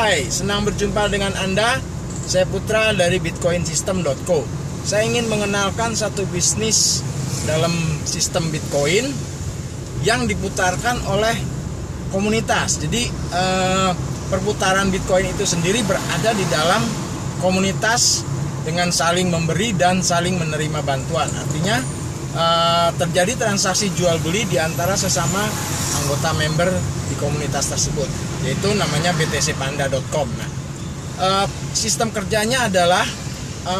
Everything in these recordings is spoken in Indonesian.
Hai, senang berjumpa dengan Anda. Saya Putra dari bitcoinsystem.co. Saya ingin mengenalkan satu bisnis dalam sistem Bitcoin yang diputarkan oleh komunitas. Jadi perputaran Bitcoin itu sendiri berada di dalam komunitas dengan saling memberi dan saling menerima bantuan. Artinya terjadi transaksi jual beli di antara sesama anggota member di komunitas tersebut, yaitu namanya btcpanda.com. Nah, sistem kerjanya adalah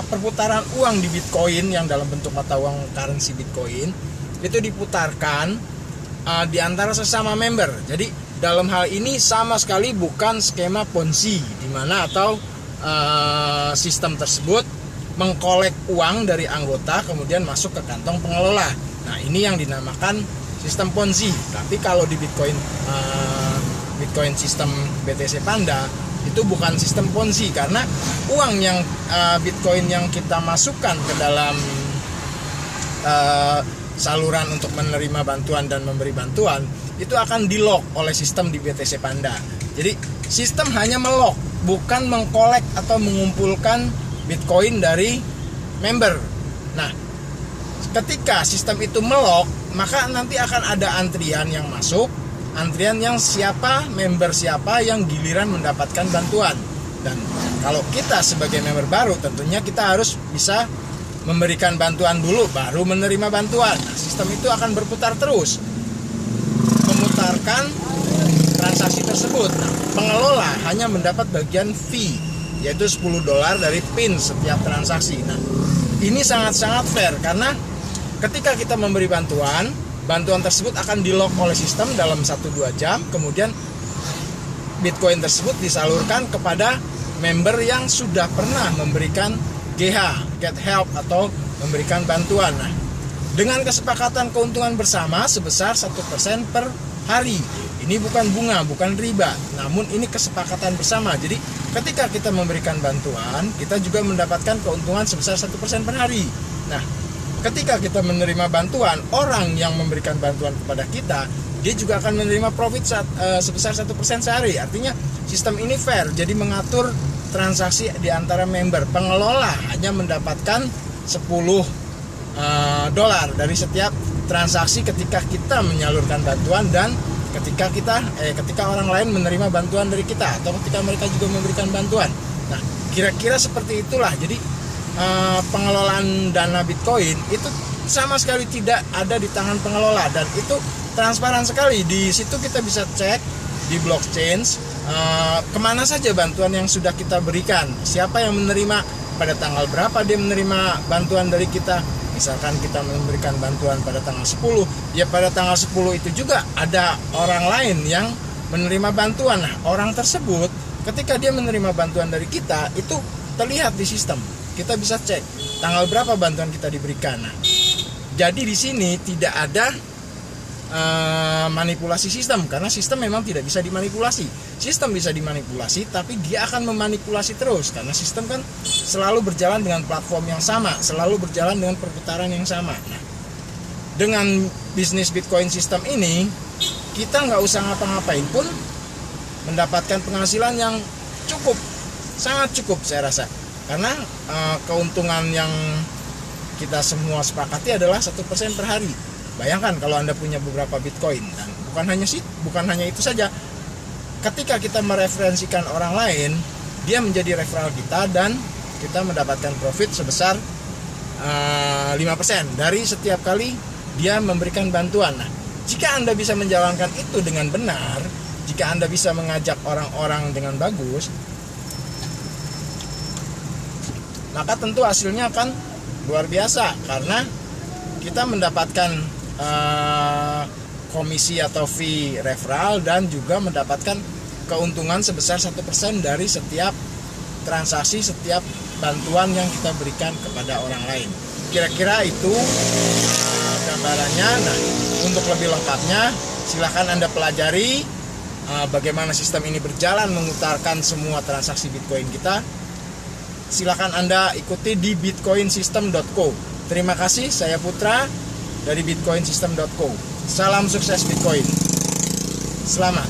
perputaran uang di Bitcoin yang dalam bentuk mata uang currency Bitcoin itu diputarkan di antara sesama member. Jadi dalam hal ini sama sekali bukan skema Ponzi di mana atau sistem tersebut mengkolek uang dari anggota kemudian masuk ke kantong pengelola. Nah, ini yang dinamakan sistem Ponzi. Tapi kalau di Bitcoin sistem BTC Panda itu bukan sistem Ponzi, karena uang yang Bitcoin yang kita masukkan ke dalam saluran untuk menerima bantuan dan memberi bantuan itu akan di-lock oleh sistem di BTC Panda. Jadi sistem hanya melock, bukan mengkolek atau mengumpulkan Bitcoin dari member. Nah, ketika sistem itu melock, maka nanti akan ada antrian yang masuk, antrian yang member siapa yang giliran mendapatkan bantuan. Dan kalau kita sebagai member baru, tentunya kita harus bisa memberikan bantuan dulu baru menerima bantuan. Nah, sistem itu akan berputar terus memutarkan transaksi tersebut. Nah, pengelola hanya mendapat bagian fee, yaitu $10 dari PIN setiap transaksi. Nah, ini sangat-sangat fair karena ketika kita memberi bantuan tersebut akan di-lock oleh sistem dalam 1-2 jam, kemudian Bitcoin tersebut disalurkan kepada member yang sudah pernah memberikan GH, get help, atau memberikan bantuan. Nah, dengan kesepakatan keuntungan bersama sebesar 1% per hari. Ini bukan bunga, bukan riba, namun ini kesepakatan bersama. Jadi ketika kita memberikan bantuan, kita juga mendapatkan keuntungan sebesar 1% per hari. Nah, ketika kita menerima bantuan, orang yang memberikan bantuan kepada kita, dia juga akan menerima profit sebesar 1% sehari. Artinya sistem ini fair, jadi mengatur transaksi di antara member. Pengelola hanya mendapatkan $10 dari setiap transaksi ketika kita menyalurkan bantuan dan ketika orang lain menerima bantuan dari kita, atau ketika mereka juga memberikan bantuan. Nah, kira-kira seperti itulah. Jadi pengelolaan dana Bitcoin itu sama sekali tidak ada di tangan pengelola, dan itu transparan sekali. Di situ kita bisa cek di blockchain kemana saja bantuan yang sudah kita berikan, siapa yang menerima, pada tanggal berapa dia menerima bantuan dari kita. Misalkan kita memberikan bantuan pada tanggal 10, ya pada tanggal 10 itu juga ada orang lain yang menerima bantuan. Nah, orang tersebut ketika dia menerima bantuan dari kita itu terlihat di sistem. Kita bisa cek tanggal berapa bantuan kita diberikan. Nah, jadi di sini tidak ada manipulasi sistem, karena sistem memang tidak bisa dimanipulasi. Sistem bisa dimanipulasi, tapi dia akan memanipulasi terus, karena sistem kan selalu berjalan dengan platform yang sama, selalu berjalan dengan perputaran yang sama. Nah, dengan bisnis Bitcoin sistem ini, kita nggak usah ngapa-ngapain pun mendapatkan penghasilan yang cukup, sangat cukup saya rasa. Karena keuntungan yang kita semua sepakati adalah 1% per hari. Bayangkan kalau Anda punya beberapa Bitcoin, dan bukan hanya itu saja. Ketika kita mereferensikan orang lain, dia menjadi referral kita dan kita mendapatkan profit sebesar 5% dari setiap kali dia memberikan bantuan. Nah, jika Anda bisa menjalankan itu dengan benar, jika Anda bisa mengajak orang-orang dengan bagus, maka tentu hasilnya akan luar biasa, karena kita mendapatkan komisi atau fee referral dan juga mendapatkan keuntungan sebesar 1% dari setiap transaksi, setiap bantuan yang kita berikan kepada orang lain. Kira-kira itu gambarannya. Nah, untuk lebih lengkapnya silahkan Anda pelajari bagaimana sistem ini berjalan memutarkan semua transaksi Bitcoin kita. Silahkan Anda ikuti di bitcoinsystem.co. Terima kasih, saya Putra dari bitcoinsystem.co. Salam sukses Bitcoin. Selamat.